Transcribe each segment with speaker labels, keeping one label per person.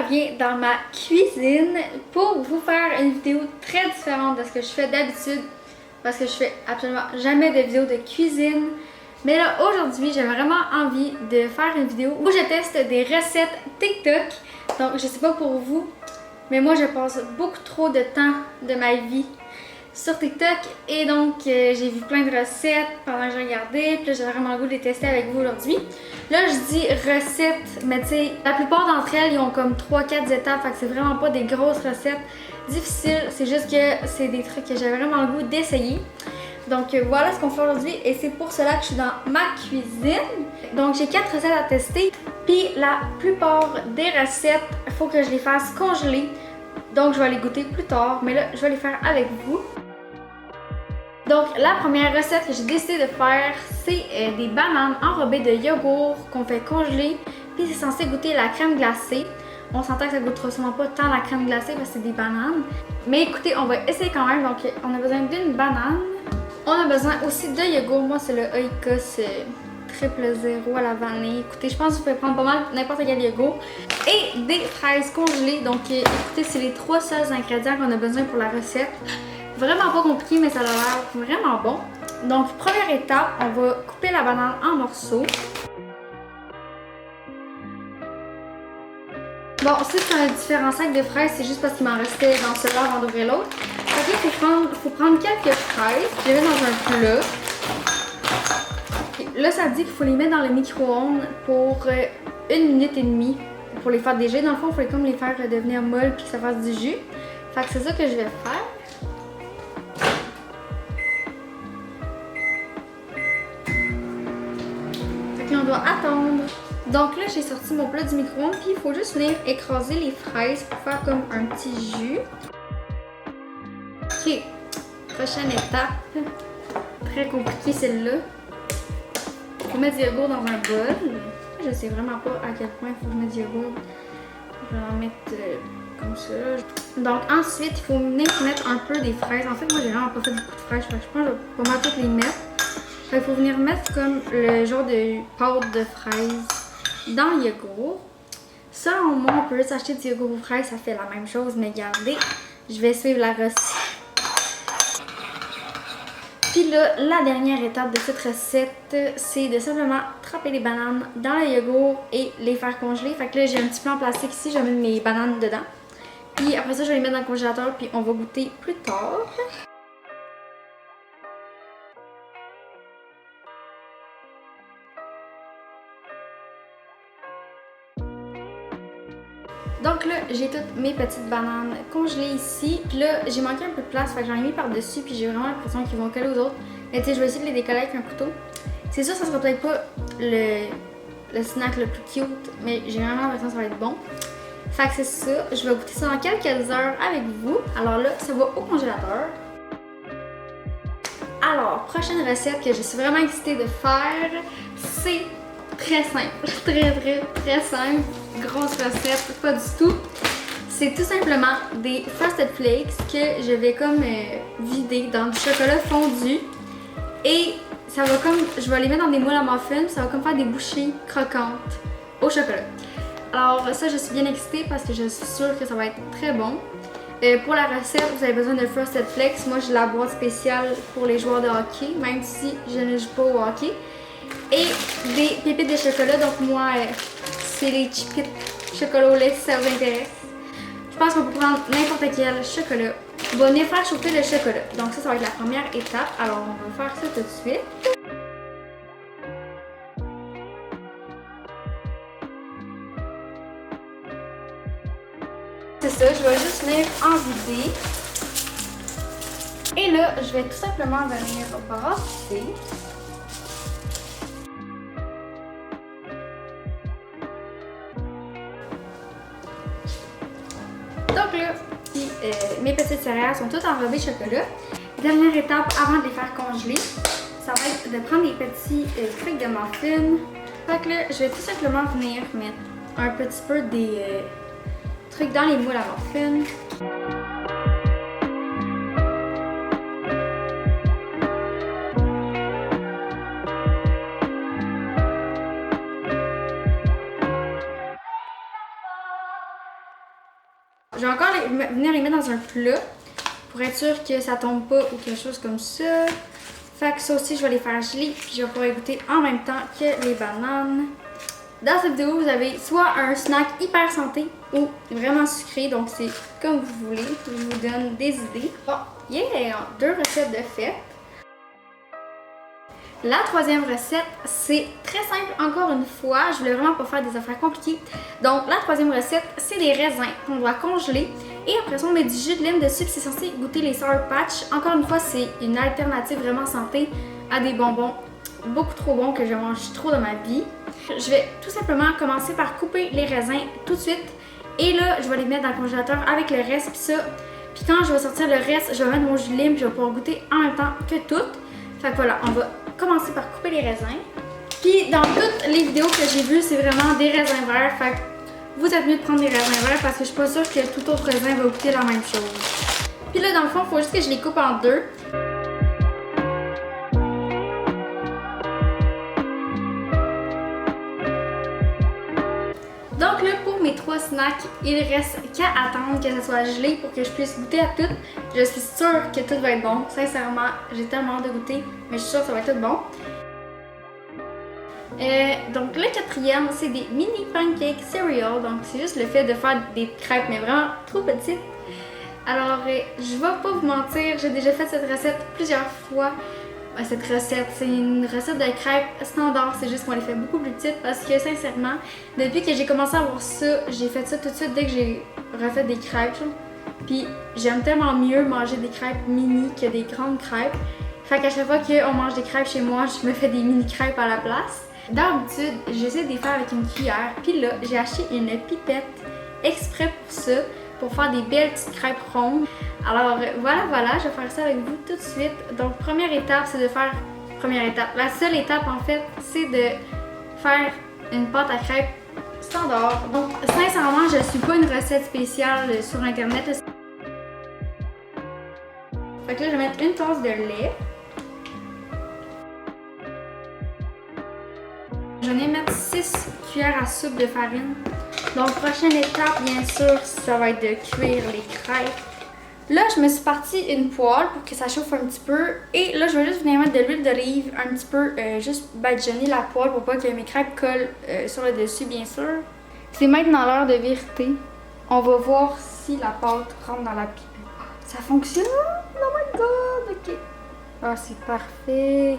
Speaker 1: reviens dans ma cuisine pour vous faire une vidéo très différente de ce que je fais d'habitude parce que je fais absolument jamais de vidéos de cuisine. Mais là, aujourd'hui, j'ai vraiment envie de faire une vidéo où je teste des recettes TikTok. Donc, je sais pas pour vous, mais moi, je passe beaucoup trop de temps de ma vie sur TikTok. Et donc, j'ai vu plein de recettes pendant que je regardais. Puis là, j'ai vraiment le goût de les tester avec vous aujourd'hui. Là, je dis recettes, mais tu sais, la plupart d'entre elles, ils ont comme 3-4 étapes. Fait que c'est vraiment pas des grosses recettes difficiles. C'est juste que c'est des trucs que j'ai vraiment le goût d'essayer. Donc voilà ce qu'on fait aujourd'hui et c'est pour cela que je suis dans ma cuisine. Donc j'ai 4 recettes à tester. Puis la plupart des recettes, il faut que je les fasse congeler. Donc je vais les goûter plus tard, mais là je vais les faire avec vous. Donc la première recette que j'ai décidé de faire, c'est des bananes enrobées de yogourt qu'on fait congeler. Puis c'est censé goûter la crème glacée. On s'entend que ça goûtera sûrement pas tant la crème glacée parce que c'est des bananes. Mais écoutez, on va essayer quand même. Donc on a besoin d'une banane. On a besoin aussi de yogourt. Moi, c'est le Oikos triple zéro à la vanille. Écoutez, je pense que vous pouvez prendre pas mal n'importe quel yogourt. Et des fraises congelées. Donc, écoutez, c'est les 3 seuls ingrédients qu'on a besoin pour la recette. Vraiment pas compliqué, mais ça a l'air vraiment bon. Donc, première étape, on va couper la banane en morceaux. Bon, si c'est un différent sac de fraises, c'est juste parce qu'il m'en restait dans celui-là avant d'ouvrir l'autre. Ok, il faut prendre quelques fraises, je les mets dans un plat. Et là, ça dit qu'il faut les mettre dans le micro-ondes pour 1 minute et demie pour les faire déjeuner. Dans le fond, il faut comme les faire devenir molles puis que ça fasse du jus. Fait que c'est ça que je vais faire. Fait que là, on doit attendre. Donc là, j'ai sorti mon plat du micro-ondes puis il faut juste venir écraser les fraises pour faire comme un petit jus. Ok, prochaine étape, très compliquée celle-là. Il faut mettre du yogourt dans un bol. Je sais vraiment pas à quel point il faut que je mette du yogourt. Je vais en mettre comme ça. Donc ensuite, il faut venir mettre un peu des fraises. En fait, moi j'ai vraiment pas fait beaucoup de fraises. Je pense que je vais pas mal toutes les mettre. Il faut venir mettre comme le genre de pâte de fraises dans le yogourt. Selon moi, on peut juste acheter du yogourt aux fraises, ça fait la même chose, mais regardez, je vais suivre la recette. Puis là, la dernière étape de cette recette, c'est de simplement tremper les bananes dans le yogourt et les faire congeler. Fait que là, j'ai un petit plat en plastique ici, je vais mettre mes bananes dedans. Puis après ça, je vais les mettre dans le congélateur, puis on va goûter plus tard. Donc là, j'ai toutes mes petites bananes congelées ici. Puis là, j'ai manqué un peu de place, fait que j'en ai mis par-dessus. Puis j'ai vraiment l'impression qu'ils vont coller aux autres. Mais tu sais, je vais essayer de les décoller avec un couteau. C'est sûr, ça sera peut-être pas le snack le plus cute, mais j'ai vraiment l'impression que ça va être bon. Fait que c'est ça. Je vais goûter ça dans quelques heures avec vous. Alors là, ça va au congélateur. Alors, prochaine recette que je suis vraiment excitée de faire, c'est très simple. Très simple. Grosse recette, pas du tout. C'est tout simplement des Frosted Flakes que je vais comme vider dans du chocolat fondu. Et ça va comme, je vais les mettre dans des moules à muffins, ça va comme faire des bouchées croquantes au chocolat. Alors ça, je suis bien excitée parce que je suis sûre que ça va être très bon. Pour la recette, vous avez besoin de Frosted Flakes. Moi, j'ai la boîte spéciale pour les joueurs de hockey, même si je ne joue pas au hockey. Et des pépites de chocolat, donc moi, c'est les chipites chocolat au lait si ça vous intéresse. Je pense qu'on peut prendre n'importe quel chocolat. On va venir faire chauffer le chocolat. Donc ça va être la première étape. Alors on va faire ça tout de suite. C'est ça, je vais juste venir en vider. Et là, je vais tout simplement venir brasser. Donc là, mes petites céréales sont toutes enrobées de chocolat. Dernière étape avant de les faire congeler, ça va être de prendre des petits trucs de muffins. Fait que là, je vais tout simplement venir mettre un petit peu des trucs dans les moules à muffins. je vais encore venir les mettre dans un plat pour être sûr que ça tombe pas ou quelque chose comme ça. Fait que ça aussi, je vais les faire geler puis je vais pouvoir goûter en même temps que les bananes. Dans cette vidéo, vous avez soit un snack hyper santé ou vraiment sucré, donc c'est comme vous voulez. Je vous donne des idées. Bon, yeah! 2 recettes de fête. La troisième recette, c'est très simple encore une fois. Je voulais vraiment pas faire des affaires compliquées. Donc la troisième recette, c'est des raisins qu'on doit congeler. Et après ça, on met du jus de lime dessus. C'est censé goûter les Sour Patch. Encore une fois, c'est une alternative vraiment santé à des bonbons beaucoup trop bons que je mange trop dans ma vie. Je vais tout simplement commencer par couper les raisins tout de suite. Et là, je vais les mettre dans le congélateur avec le reste. Puis ça, puis quand je vais sortir le reste, je vais mettre mon jus de lime. Puis je vais pouvoir goûter en même temps que tout. Fait que voilà, on va commencer par couper les raisins. Puis dans toutes les vidéos que j'ai vues, c'est vraiment des raisins verts. Fait que vous êtes mieux de prendre des raisins verts parce que je suis pas sûre que tout autre raisin va goûter la même chose. Puis là, dans le fond, il faut juste que je les coupe en deux. Donc là, pour mes 3 snacks, il reste qu'à attendre que ça soit gelé pour que je puisse goûter à tout. Je suis sûre que tout va être bon. Sincèrement, j'ai tellement hâte de goûter, mais je suis sûre que ça va être tout bon. Donc le quatrième, c'est des mini pancakes cereal. Donc c'est juste le fait de faire des crêpes, mais vraiment trop petites. Alors, je vais pas vous mentir, j'ai déjà fait cette recette plusieurs fois. Cette recette, c'est une recette de crêpes standard, c'est juste qu'on les fait beaucoup plus petites parce que sincèrement, depuis que j'ai commencé à voir ça, j'ai fait ça tout de suite dès que j'ai refait des crêpes. Puis j'aime tellement mieux manger des crêpes mini que des grandes crêpes. Fait qu'à chaque fois qu'on mange des crêpes chez moi, je me fais des mini crêpes à la place. D'habitude, j'essaie de les faire avec une cuillère. Puis là, j'ai acheté une pipette exprès pour ça, pour faire des belles petites crêpes rondes. Alors voilà, je vais faire ça avec vous tout de suite. Donc première étape, c'est de faire... La seule étape en fait, c'est de faire une pâte à crêpes standard. Donc sincèrement, je suis pas une recette spéciale sur internet. Fait que là, je vais mettre une tasse de lait. Je vais mettre 6 cuillères à soupe de farine. Donc prochaine étape, bien sûr, ça va être de cuire les crêpes. Là, je me suis partie une poêle pour que ça chauffe un petit peu. Et là, je vais juste venir mettre de l'huile d'olive un petit peu, juste badigeonner la poêle pour pas que mes crêpes collent sur le dessus, bien sûr. C'est maintenant l'heure de vérité. On va voir si la pâte rentre dans la pipette. Ça fonctionne? Oh my god, ok. Ah, c'est parfait.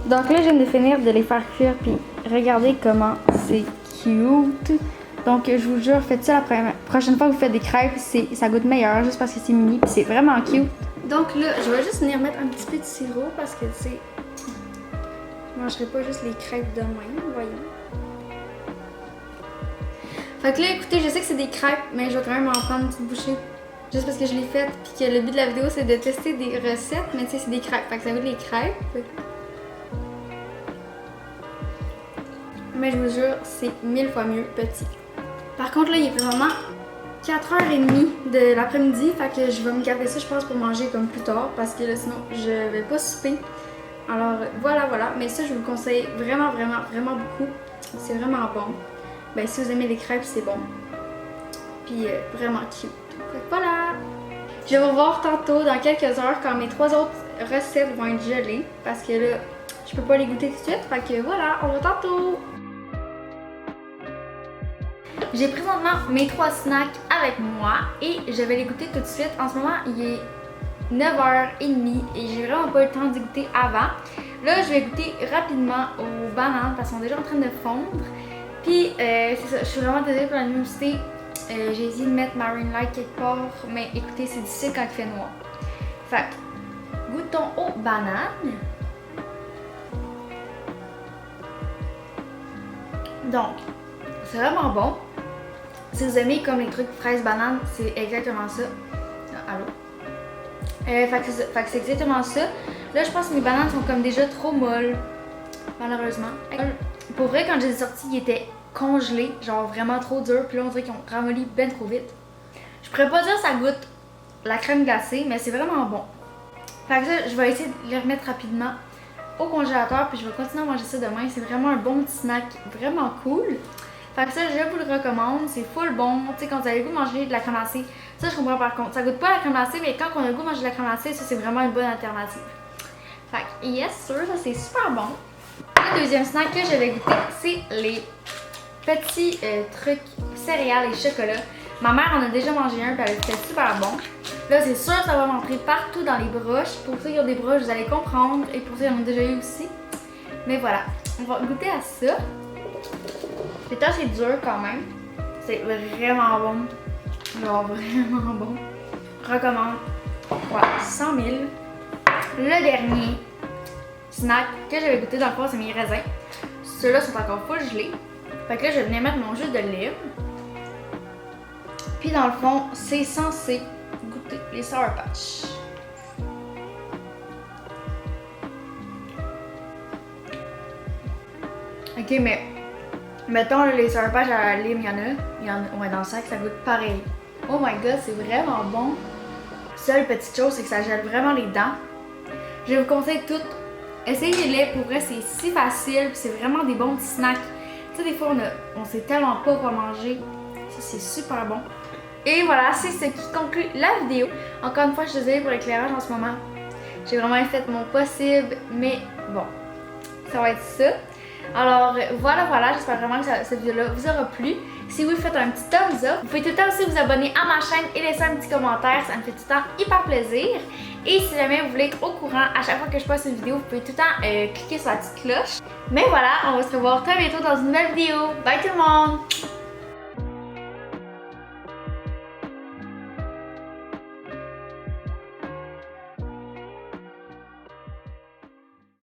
Speaker 1: Donc là, je viens de finir de les faire cuire, puis regardez comment c'est cute. Donc je vous jure, faites ça la prochaine fois que vous faites des crêpes, ça goûte meilleur juste parce que c'est mini, puis c'est vraiment cute. Donc là, je vais juste venir mettre un petit peu de sirop parce que tu sais, je mangerai pas juste les crêpes de même, voyons. Fait que là, écoutez, je sais que c'est des crêpes, mais je vais quand même en prendre une petite bouchée. Juste parce que je l'ai faite, puis que le but de la vidéo, c'est de tester des recettes, mais tu sais, c'est des crêpes. Fait que ça goûte les crêpes. Mais je vous jure, c'est 1000 fois mieux petit. Par contre, là, il est présentement 4h30 de l'après-midi, fait que je vais me garder ça, je pense, pour manger comme plus tard, parce que là, sinon, je vais pas souper. Alors, voilà. Mais ça, je vous le conseille vraiment beaucoup. C'est vraiment bon. Ben, si vous aimez les crêpes, c'est bon. Puis, vraiment cute. Fait que voilà! Je vais vous revoir tantôt, dans quelques heures, quand mes 3 autres recettes vont être gelées, parce que là, je peux pas les goûter tout de suite. Fait que voilà, on va tantôt! J'ai présentement mes 3 snacks avec moi et je vais les goûter tout de suite. En ce moment, il est 9h30 et j'ai vraiment pas eu le temps d'y goûter avant. Là, je vais goûter rapidement aux bananes parce qu'elles sont déjà en train de fondre. Puis, c'est ça, je suis vraiment désolée pour la luminosité. J'ai essayé de mettre ma ring light quelque part, mais écoutez, c'est difficile quand il fait noir. Fait que, goûtons aux bananes. Donc, c'est vraiment bon. Si vous aimez comme les trucs fraises bananes, c'est exactement ça. Allô? Fait que c'est exactement ça. Là, je pense que mes bananes sont comme déjà trop molles, malheureusement. Pour vrai, quand je les ai sortis, ils étaient congelés, genre vraiment trop durs. Puis là, on dirait qu'ils ont ramolli ben trop vite. Je pourrais pas dire que ça goûte la crème glacée, mais c'est vraiment bon. Fait que ça, je vais essayer de les remettre rapidement au congélateur, puis je vais continuer à manger ça demain. C'est vraiment un bon petit snack, vraiment cool. Fait que ça, je vous le recommande, c'est full bon. Tu sais, quand vous avez le goût de manger de la crème glacée, ça je comprends par contre. Ça goûte pas la crème glacée, mais quand on a le goût de manger de la crème glacée, ça c'est vraiment une bonne alternative. Fait que yes, sûr, ça c'est super bon. Le deuxième snack que je vais goûter, c'est les petits trucs céréales et chocolat. Ma mère en a déjà mangé un, puis elle était super bon. Là, c'est sûr que ça va m'entrer partout dans les broches. Pour ceux qui ont des broches, vous allez comprendre. Et pour ceux qui en ont déjà eu aussi. Mais voilà, on va goûter à ça. C'est assez dur quand même. C'est vraiment bon. Genre vraiment bon. Recommande. Voilà, 100 000. Le dernier snack que j'avais goûté dans le fond, c'est mes raisins. Ceux-là sont encore full gelés. Fait que là, je vais venir mettre mon jus de lime. Puis dans le fond, c'est censé goûter les Sour Patch. Ok, mais mettons les Sour Patch à la lime, il y en a ouais, dans le sac, ça goûte pareil. Oh my god, c'est vraiment bon. Seule petite chose, c'est que ça gèle vraiment les dents. Je vous conseille toutes. Essayez-les, pour vrai, c'est si facile, c'est vraiment des bons petits snacks. Tu sais, des fois, on sait tellement pas quoi manger. Ça, c'est super bon. Et voilà, c'est ce qui conclut la vidéo. Encore une fois, je suis désolée pour l'éclairage en ce moment. J'ai vraiment fait mon possible, mais bon, ça va être ça. Alors voilà, j'espère vraiment que cette vidéo-là vous aura plu. Si oui, faites un petit thumbs up. Vous pouvez tout le temps aussi vous abonner à ma chaîne et laisser un petit commentaire, ça me fait tout le temps hyper plaisir. Et si jamais vous voulez être au courant à chaque fois que je poste une vidéo, vous pouvez tout le temps cliquer sur la petite cloche. Mais voilà, on va se revoir très bientôt dans une nouvelle vidéo. Bye tout le monde!